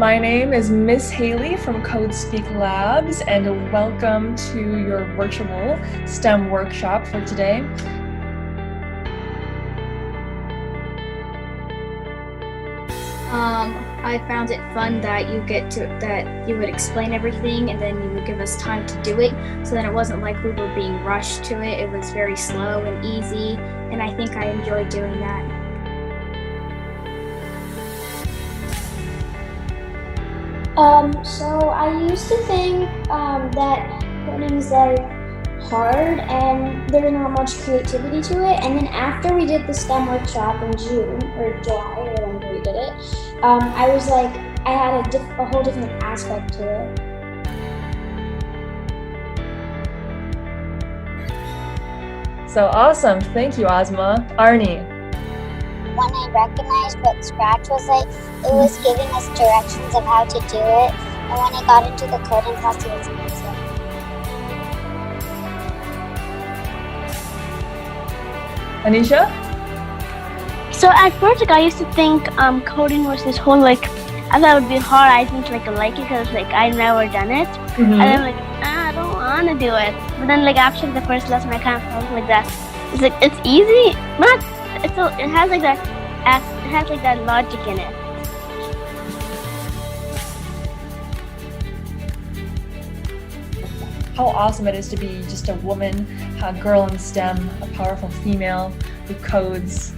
My name is Miss Haley from CodeSpeak Labs, and welcome to your virtual STEM workshop for today. I found it fun that you would explain everything and then you would give us time to do it. So then it wasn't like we were being rushed to it. It was very slow and easy, and I think I enjoyed doing that. So I used to think that coding is like hard and there's not much creativity to it. And then after we did the STEM workshop in June or July, or whenever we did it, I was like, I had a whole different aspect to it. So awesome. Thank you, Ozma. Arnie. When I recognized what Scratch was like, it was giving us directions of how to do it. And when I got into the coding class, it was amazing. Anisha? So at first, I used to think coding was this whole I thought it would be hard. I didn't like it because I never done it, and then I don't want to do it. But then after the first lesson, I kind of felt like that. It's easy, but it has that logic in it. How awesome it is to be just a woman, a girl in STEM, a powerful female who codes.